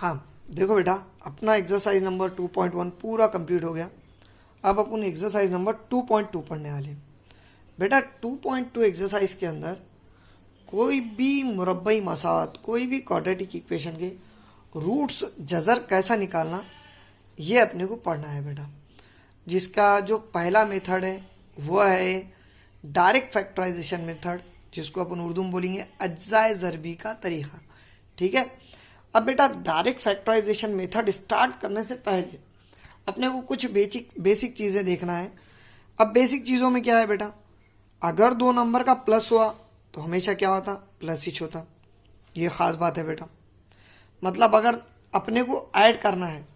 हाँ देखो बेटा, अपना एक्सरसाइज नंबर 2.1 पूरा कंप्लीट हो गया। अब अपन एक्सरसाइज नंबर 2.2 पढ़ने वाले हैं। बेटा 2.2 एक्सरसाइज के अंदर कोई भी मुरब्बई मसावत, कोई भी क्वाड्रेटिक इक्वेशन के रूट्स जज़र कैसा निकालना, ये अपने को पढ़ना है बेटा। जिसका जो पहला मेथड है वो है डायरेक्ट फैक्टराइजेशन मेथड, जिसको अपन उर्दू में बोलेंगे अज्जाए ज़रबी का तरीक़ा। ठीक है। अब बेटा डायरेक्ट फैक्टराइजेशन मेथड स्टार्ट करने से पहले अपने को कुछ बेसिक चीज़ें देखना है। अब बेसिक चीज़ों में क्या है बेटा, अगर दो नंबर का प्लस हुआ तो हमेशा क्या होता, प्लस ही होता। ये ख़ास बात है बेटा। मतलब अगर अपने को ऐड करना है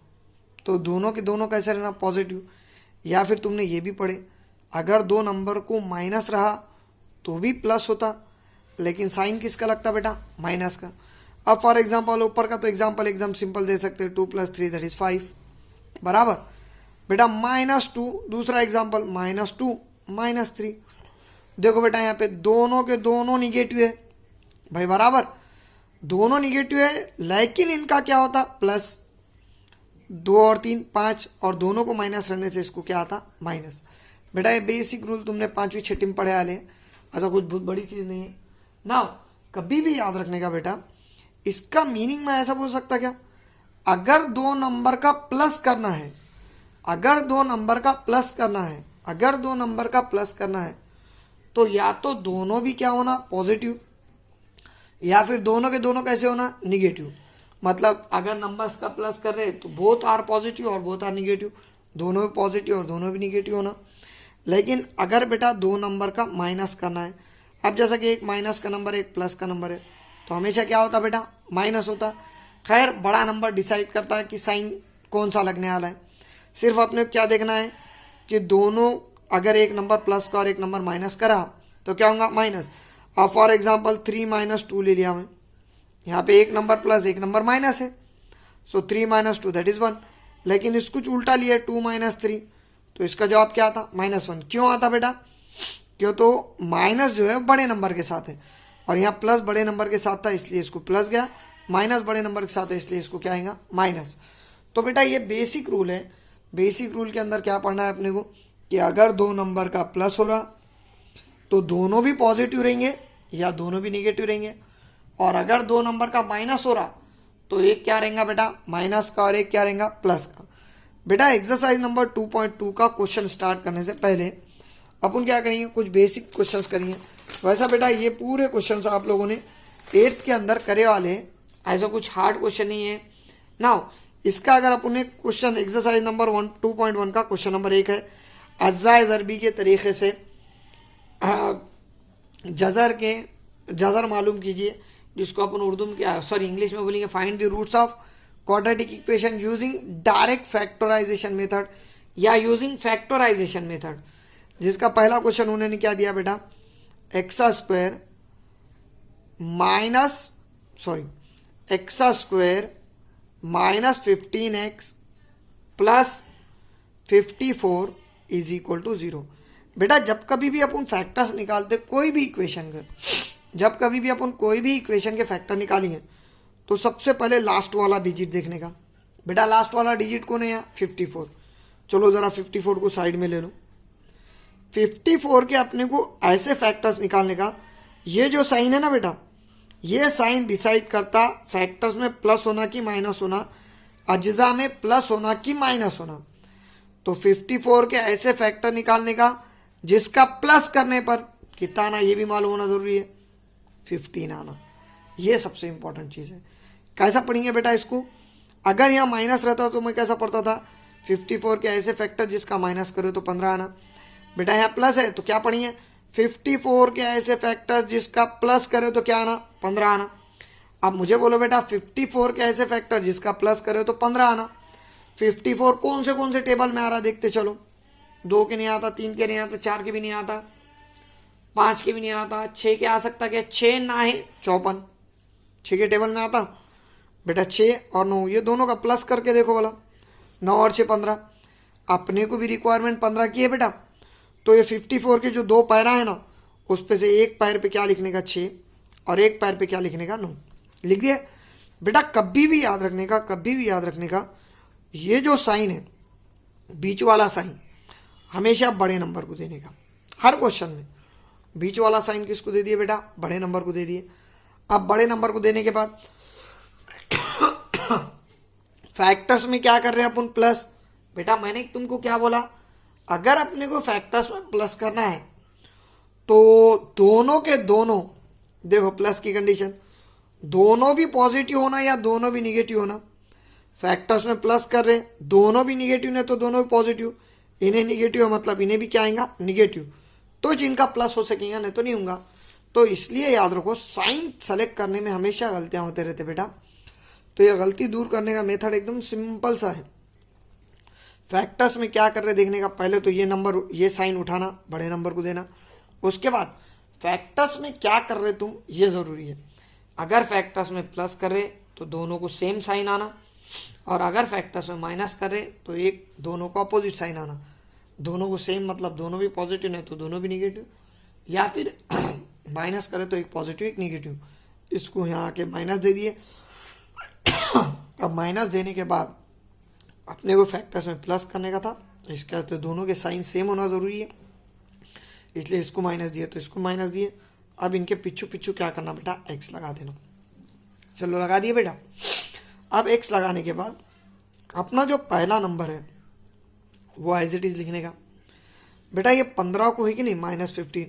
तो दोनों के दोनों कैसे रहना, पॉजिटिव। या फिर तुमने ये भी पढ़े, अगर दो नंबर को माइनस रहा तो भी प्लस होता, लेकिन साइन किसका लगता बेटा, माइनस का। अब फॉर एग्जांपल ऊपर का तो एग्जांपल एकदम सिंपल दे सकते हैं, 2 + 3 दैट इज 5 बराबर। बेटा -2 दूसरा एग्जांपल, -2 -3। देखो बेटा यहाँ पे दोनों के दोनों निगेटिव है भाई, बराबर। दोनों निगेटिव है लेकिन इनका क्या होता, प्लस। 2 और 3 5, और दोनों को माइनस रहने से इसको क्या आता, माइनस। बेटा ये बेसिक रूल तुमने 5वीं 6वीं में पढ़े आले, ऐसा कुछ बहुत बड़ी चीज़ नहीं है ना। कभी भी याद रखने का बेटा, इसका मीनिंग मैं ऐसा बोल सकता क्या, अगर दो नंबर का प्लस करना है, अगर दो नंबर का प्लस करना है, अगर दो नंबर का प्लस करना है तो या तो दोनों भी क्या होना, पॉजिटिव, या फिर दोनों के दोनों कैसे होना, निगेटिव। मतलब अगर नंबर्स का प्लस कर रहे तो बोथ आर पॉजिटिव और बोथ आर निगेटिव, दोनों भी पॉजिटिव और दोनों भी निगेटिव होना। लेकिन अगर बेटा दो नंबर का माइनस करना है, अब जैसा कि एक माइनस का नंबर है एक प्लस का नंबर है, तो हमेशा क्या होता बेटा, माइनस होता। खैर बड़ा नंबर डिसाइड करता है कि साइन कौन सा लगने वाला है। सिर्फ अपने को क्या देखना है कि दोनों, अगर एक नंबर प्लस का और एक नंबर माइनस करा तो क्या होगा, माइनस। अब फॉर एग्जांपल 3 - 2 ले लिया मैं, यहाँ पे एक नंबर प्लस एक नंबर माइनस है, सो 3 - 2 दैट इज 1। लेकिन इसको उल्टा लिया 2 - 3, तो इसका जवाब क्या आता, -1। क्यों आता बेटा, क्यों तो माइनस जो है बड़े नंबर के साथ है और यहाँ प्लस बड़े नंबर के साथ था इसलिए इसको प्लस गया, माइनस बड़े नंबर के साथ है इसलिए इसको क्या आएगा, माइनस। तो बेटा ये बेसिक रूल है। बेसिक रूल के अंदर क्या पढ़ना है अपने को कि अगर दो नंबर का प्लस हो रहा तो दोनों भी पॉजिटिव रहेंगे या दोनों भी निगेटिव रहेंगे, और अगर दो नंबर का माइनस हो रहा तो एक क्या रहेगा बेटा, माइनस का, और एक क्या रहेगा, प्लस का। बेटा एक्सरसाइज नंबर 2.2 का क्वेश्चन स्टार्ट करने से पहले अपन क्या करेंगे, कुछ बेसिक क्वेश्चंस करेंगे। वैसा बेटा ये पूरे क्वेश्चंस आप लोगों ने 8th के अंदर करे वाले हैं, ऐसा कुछ हार्ड क्वेश्चन नहीं है ना। इसका अगर अपन ने क्वेश्चन एक्सरसाइज नंबर 2.1 का क्वेश्चन नंबर 1 है, अज्जाए ज़रबी के तरीके से जज़र मालूम कीजिए, जिसको अपन उर्दू में क्या, सॉरी इंग्लिश में बोलेंगे find the roots of quadratic equation using direct factorization method या यूजिंग फैक्टराइजेशन मेथड। जिसका पहला क्वेश्चन उन्होंने क्या दिया बेटा, x square -15x plus 54 is equal to 0। बेटा जब कभी भी अपन फैक्टर्स निकालते कोई भी इक्वेशन का, जब कभी भी अपन कोई भी इक्वेशन के फैक्टर निकालेंगे तो सबसे पहले लास्ट वाला डिजिट देखने का। बेटा लास्ट वाला डिजिट कौन है यहाँ, 54। चलो ज़रा 54 को साइड में ले लो। 54 के अपने को ऐसे फैक्टर्स निकालने का, ये जो साइन है ना बेटा, ये साइन डिसाइड करता फैक्टर्स में प्लस होना कि माइनस होना, अज्जा में प्लस होना कि माइनस होना। तो 54 के ऐसे फैक्टर निकालने का जिसका प्लस करने पर कितना आना, ये भी मालूम होना जरूरी है, 15 आना। ये सबसे इंपॉर्टेंट चीज़ है। कैसा पढ़ेंगे बेटा इसको, अगर यहाँ माइनस रहता तो मैं कैसा पढ़ता था, 54 के ऐसे फैक्टर जिसका माइनस करो तो 15 आना। बेटा यहाँ प्लस है तो क्या पढ़ेंगे, 54 के ऐसे फैक्टर जिसका प्लस करे तो क्या आना, 15 आना। अब मुझे बोलो बेटा 54 के ऐसे फैक्टर जिसका प्लस करे तो 15 आना। 54 कौन से टेबल में आ रहा देखते चलो, 2 के नहीं आता, 3 के नहीं आता, 4 के भी नहीं आता, 5 के भी नहीं आता, 6 के आ सकता क्या, 6 ना है 54, 6 के टेबल में आता बेटा। 6 और 9 ये दोनों का प्लस करके देखो बोला, 9 और 6 15। अपने को भी रिक्वायरमेंट 15 की है बेटा, तो ये 54 के जो दो पैरा है ना, उस पे से एक पैर पे क्या लिखने का, 6, और एक पैर पे क्या लिखने का, 9 लिख दिए। बेटा कभी भी याद रखने का, कभी भी याद रखने का, ये जो साइन है बीच वाला साइन हमेशा बड़े नंबर को देने का। हर क्वेश्चन में बीच वाला साइन किसको दे दिए बेटा, बड़े नंबर को दे दिए। अब बड़े नंबर को देने के बाद फैक्टर्स में क्या कर रहे हैं अपन, प्लस। बेटा मैंने तुमको क्या बोला, अगर अपने को फैक्टर्स में प्लस करना है तो दोनों के दोनों, देखो प्लस की कंडीशन, दोनों भी पॉजिटिव होना या दोनों भी निगेटिव होना। फैक्टर्स में प्लस कर रहे हैं, दोनों भी निगेटिव ने तो दोनों भी पॉजिटिव, इन्हें निगेटिव है मतलब इन्हें भी क्या आएगा, निगेटिव, तो जिनका प्लस हो सकेगा नहीं तो नहीं होगा। तो इसलिए याद रखो साइन सेलेक्ट करने में हमेशा गलतियां होते रहते बेटा। तो यह गलती दूर करने का मेथड एकदम सिंपल सा है। फैक्टर्स में क्या कर रहे देखने का, पहले तो ये नंबर, ये साइन उठाना, बड़े नंबर को देना। उसके बाद फैक्टर्स में क्या कर रहे तुम, ये जरूरी है। अगर फैक्टर्स में प्लस कर रहे तो दोनों को सेम साइन आना, और अगर फैक्टर्स में माइनस कर रहे तो एक दोनों को अपोजिट साइन आना। दोनों को सेम मतलब दोनों भी पॉजिटिव नहीं तो दोनों भी निगेटिव, या फिर माइनस करे तो एक पॉजिटिव एक निगेटिव। इसको यहाँ आके माइनस दे दिए। अब माइनस देने के बाद अपने को फैक्टर्स में प्लस करने का था, इसका तो दोनों के साइन सेम होना जरूरी है, इसलिए इसको माइनस दिया तो इसको माइनस दिए। अब इनके पिछू पिछू क्या करना बेटा, एक्स लगा देना। चलो लगा दिए बेटा। अब एक्स लगाने के बाद अपना जो पहला नंबर है वो एज इट इज लिखने का। बेटा ये 15 को है कि नहीं, -15,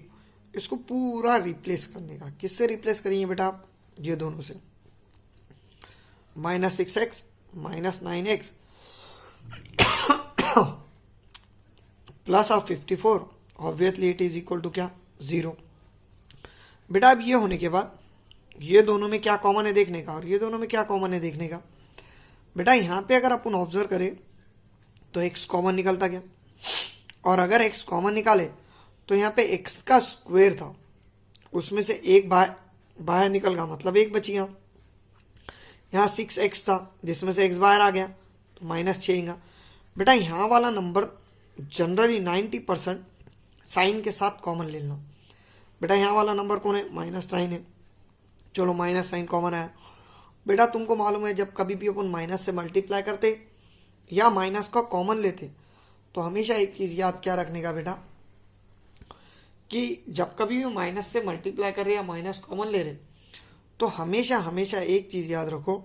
इसको पूरा रिप्लेस करने का। किससे रिप्लेस करेंगे बेटा, ये दोनों से। -6x -9x plus of 54, obviously it is equal to क्या, 0। बेटा अब ये होने के बाद ये दोनों में क्या कॉमन है देखने का, और ये दोनों में क्या कॉमन है देखने का। बेटा यहाँ पे अगर अपन ऑब्जर्व करें तो x कॉमन निकलता क्या, और अगर x कॉमन निकाले तो यहाँ पे x का स्क्वायर था, उसमें से एक बाहर निकल गया मतलब एक बची गया। यहाँ 6x था जिसमें से x बाहर आ गया तो -6। बेटा यहाँ वाला नंबर जनरली 90% साइन के साथ कॉमन ले लेना। बेटा यहाँ वाला नंबर कौन है, -9 है। चलो माइनस साइन कॉमन आया। बेटा तुमको मालूम है जब कभी भी अपन माइनस से मल्टीप्लाई करते या माइनस का कॉमन लेते तो हमेशा एक चीज़ याद क्या रखने का बेटा, कि जब कभी भी माइनस से मल्टीप्लाई कर रहे या माइनस कॉमन ले रहे तो हमेशा हमेशा एक चीज़ याद रखो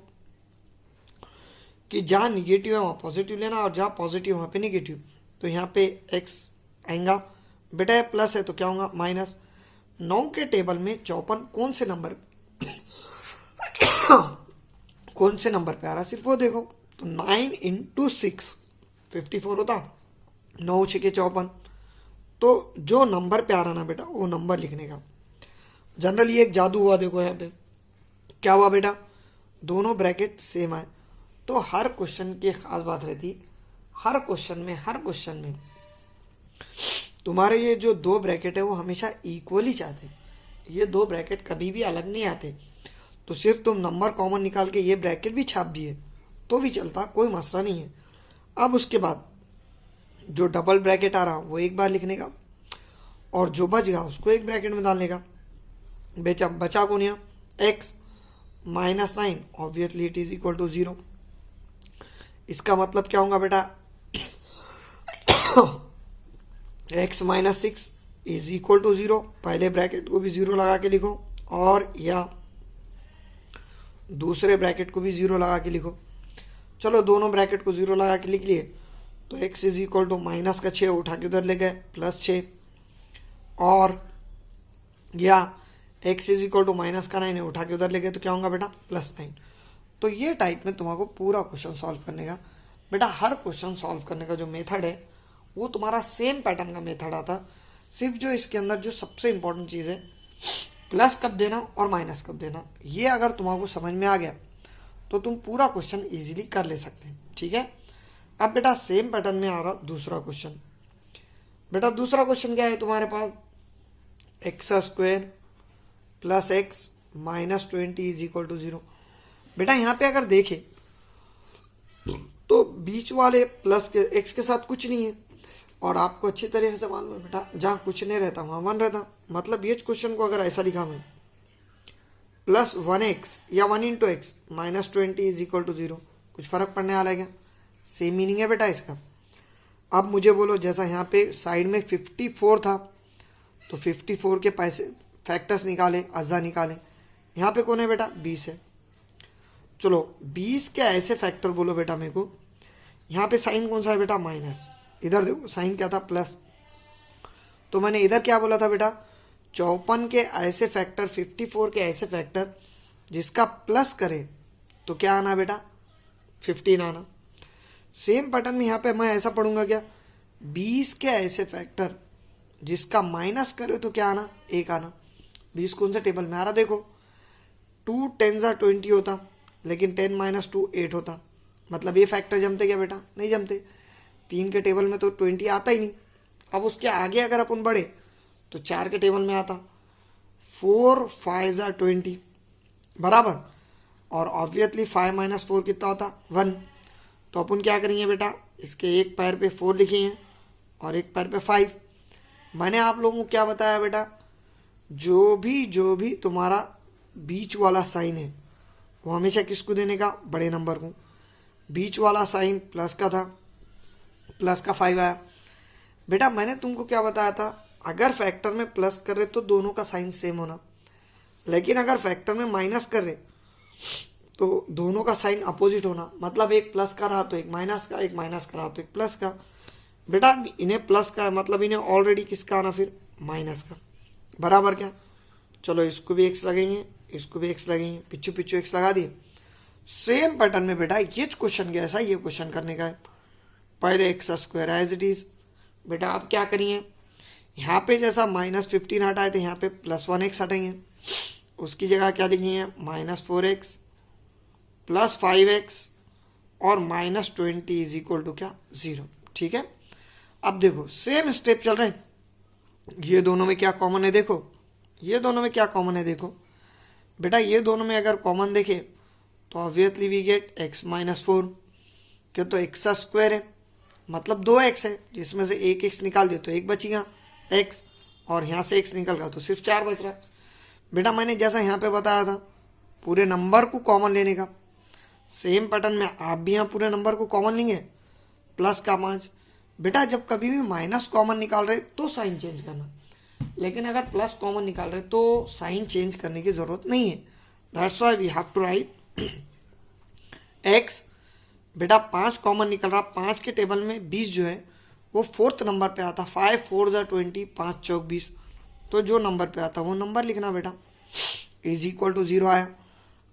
कि जहाँ निगेटिव है वहाँ पॉजिटिव लेना, और जहाँ पॉजिटिव वहाँ पे निगेटिव। तो यहाँ पे x आएगा बेटा, ये प्लस है तो क्या होगा माइनस। 9 के टेबल में 54 कौन से नंबर कौन से नंबर पे आ रहा, सिर्फ वो देखो। तो 9 × 6 54 होता, 9 6 के 54। तो जो नंबर पे आ रहा ना बेटा वो नंबर लिखने का। जनरली एक जादू हुआ, देखो यहाँ पे क्या हुआ बेटा, दोनों ब्रैकेट सेम आए। तो हर क्वेश्चन की खास बात रहती है, हर क्वेश्चन में तुम्हारे ये जो दो ब्रैकेट है वो हमेशा इक्वली चाहते हैं। ये दो ब्रैकेट कभी भी अलग नहीं आते। तो सिर्फ तुम नंबर कॉमन निकाल के ये ब्रैकेट भी छाप दिए तो भी चलता, कोई मसला नहीं है। अब उसके बाद जो डबल ब्रैकेट आ रहा वो एक बार लिखने का, और जो बच गया उसको एक ब्रैकेट में डालने का। बचा कौन है, x -9, obviously it is equal to 0। इसका मतलब क्या होगा बेटा, x -6 इज इक्वल टू 0। पहले ब्रैकेट को भी 0 लगा के लिखो, और या दूसरे ब्रैकेट को भी 0 लगा के लिखो। चलो दोनों ब्रैकेट को 0 लगा के लिख लिए तो x इज इक्वल टू -6 उठा के उधर ले गए +6, और या x इज इक्वल टू -9 है उठा के उधर ले गए तो क्या होगा बेटा +9। तो ये टाइप में तुम्हारा पूरा क्वेश्चन सॉल्व करने का। बेटा हर क्वेश्चन सॉल्व करने का जो मेथड है वो तुम्हारा सेम पैटर्न का मेथड आता, सिर्फ जो इसके अंदर जो सबसे इंपॉर्टेंट चीज़ है प्लस कब देना और माइनस कब देना, ये अगर तुम्हारा समझ में आ गया तो तुम पूरा क्वेश्चन इजीली कर ले सकते हैं। ठीक है। अब बेटा सेम पैटर्न में आ रहा दूसरा क्वेश्चन। बेटा दूसरा क्वेश्चन क्या है तुम्हारे पास, x² + x -20 is equal to 0। बेटा यहाँ पे अगर देखें तो बीच वाले प्लस के x के साथ कुछ नहीं है, और आपको अच्छी तरीके से मालूम है बेटा जहाँ कुछ नहीं रहता वहाँ 1 रहता। मतलब ये क्वेश्चन को अगर ऐसा लिखा मैं प्लस 1x या 1 into x -20 is equal to 0, कुछ फर्क पड़ने वाला है क्या? सेम मीनिंग है बेटा इसका। अब मुझे बोलो, जैसा यहाँ पे साइड में 54 था तो 54 के पैसे फैक्टर्स निकाले, अज्जा निकाले। यहाँ पे कौन है बेटा? 20 है। चलो 20 के ऐसे फैक्टर बोलो बेटा मेरे को। यहाँ पे साइन कौन सा है बेटा? माइनस। इधर देखो साइन क्या था? प्लस। तो मैंने इधर क्या बोला था बेटा? 54 के ऐसे फैक्टर, 54 के ऐसे फैक्टर जिसका प्लस करे तो क्या आना बेटा? 15 आना। सेम पैटर्न में यहाँ पे मैं ऐसा पढ़ूंगा क्या? 20 के ऐसे फैक्टर जिसका माइनस करे तो क्या आना? 1 आना। 20 कौन से टेबल में आ रहा? देखो 2 10 20 होता, लेकिन 10 - 2 8 होता। मतलब ये फैक्टर जमते क्या बेटा? नहीं जमते। 3 के टेबल में तो 20 आता ही नहीं। अब उसके आगे अगर अपन बढ़े तो 4 के टेबल में आता। 4 5 20 बराबर, और ऑब्वियसली 5 - 4 कितना होता? 1। तो अपन क्या करेंगे बेटा? इसके एक पैर पे 4 लिखेंगे और एक पैर पे 5। मैंने आप लोगों को क्या बताया बेटा? जो भी तुम्हारा बीच वाला साइन है वो हमेशा किसको देने का? बड़े नंबर को। बीच वाला साइन प्लस का था, प्लस का 5 आया। बेटा मैंने तुमको क्या बताया था? अगर फैक्टर में प्लस कर रहे तो दोनों का साइन सेम होना, लेकिन अगर फैक्टर में माइनस कर रहे तो दोनों का साइन अपोजिट होना। मतलब एक प्लस का रहा तो एक माइनस का, एक माइनस का रहा तो एक प्लस का। बेटा इन्हें प्लस का है, मतलब इन्हें ऑलरेडी किसका आना? फिर माइनस का। बराबर क्या? चलो इसको भी एक्स लगेंगे, इसको भी एक्स लगेंगे, पिछू पिछू एक्स लगा दिए। सेम पैटर्न में बेटा ये क्वेश्चन कैसा, ये क्वेश्चन करने का है। पहले x square as it is. बेटा आप क्या करिए, यहाँ पे जैसा -15 हटाए थे यहाँ पे +1x हटेंगे। उसकी जगह क्या लिखेंगे? -4x + 5x और -20 इज इक्वल टू क्या? 0। ठीक है। अब देखो सेम स्टेप चल रहे हैं। ये दोनों में क्या कॉमन है? देखो ये दोनों में क्या कॉमन है? देखो बेटा ये दोनों में अगर कॉमन देखे तो ऑब्वियसली वी गेट x - 4। क्यों? तो एक्स स्क्वायर है, मतलब 2x है, जिसमें से एक x निकाल दे तो एक बचेगा x, और यहाँ से x निकल गया तो सिर्फ 4 बच रहा है। बेटा मैंने जैसा यहाँ पे बताया था पूरे नंबर को कॉमन लेने का, सेम पैटर्न में आप भी यहाँ पूरे नंबर को कॉमन लेंगे। प्लस का 5। बेटा जब कभी भी माइनस कॉमन निकाल रहे तो साइन चेंज करना, लेकिन अगर प्लस कॉमन निकाल रहे तो साइन चेंज करने की जरूरत नहीं है। That's why we have to write x। बेटा 5 कॉमन निकल रहा, 5 के टेबल में 20 जो है वो 4th नंबर पे आता। 5 4 20, 5 चौक 20, तो जो नंबर पे आता वो नंबर लिखना बेटा। इज इक्वल टू 0 आया।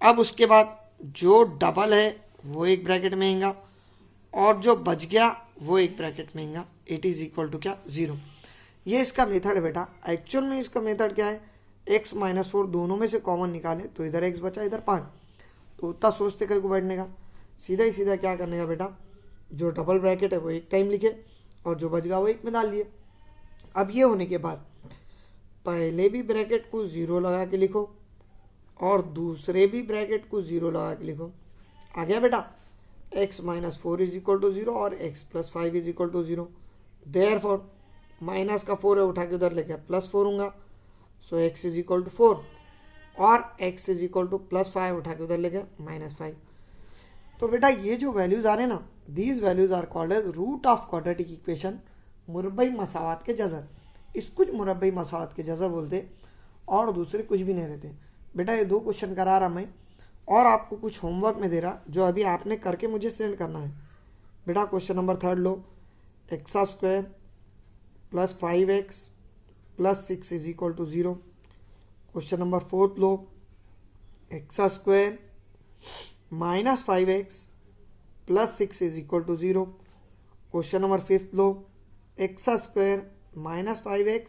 अब उसके बाद जो डबल है वो एक ब्रैकेट में आएगा, और जो बच गया वो एक ब्रैकेट में आएगा। इट इज इक्वल टू क्या? 0। ये इसका मेथड है बेटा। एक्चुअल में इसका मेथड क्या है? x - 4 दोनों में से कॉमन निकाले तो इधर x बचा, इधर 5, तो उतना सोचते कहीं को बैठने का, सीधा ही सीधा क्या करने का बेटा? जो डबल ब्रैकेट है वो एक टाइम लिखे और जो बच गया वो एक में डाल दिए। अब ये होने के बाद पहले भी ब्रैकेट को 0 लगा के लिखो और दूसरे भी ब्रैकेट को 0 लगा के लिखो। आ गया बेटा? x - 4 इज इक्वल टू 0 और x + 5 is equal to 0। Therefore minus का 4 है, उठा के उधर लेके +4 होगा, so x is equal to 4 और x इज इक्वल टू +5 उठा के उधर लेके -5। तो बेटा ये जो वैल्यूज आ रहे हैं ना, these values are called as root of quadratic equation, मुरब्बई मसावात के जजर। इसको मुरब्बई मसावात के जजर बोलते, और दूसरे कुछ भी नहीं रहते। बेटा ये 2 क्वेश्चन करा रहा मैं, और आपको कुछ होमवर्क में दे रहा जो अभी आपने करके मुझे सेंड करना है। बेटा क्वेश्चन नंबर 3 लो, x² + 5x + 6 is equal to 0। Question number 4 लो, x² - 5x + 6 is equal to 0। Question number 5 लो, x² - 5x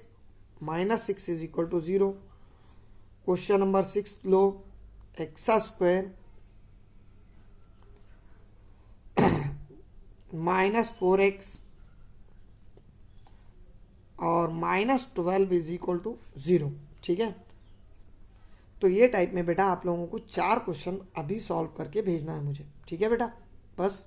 - 6 is equal to 0। Question number 6 लो, x² -4x और -12 इज इक्वल टू 0। ठीक है। तो ये टाइप में बेटा आप लोगों को 4 क्वेश्चन अभी सॉल्व करके भेजना है मुझे। ठीक है बेटा, बस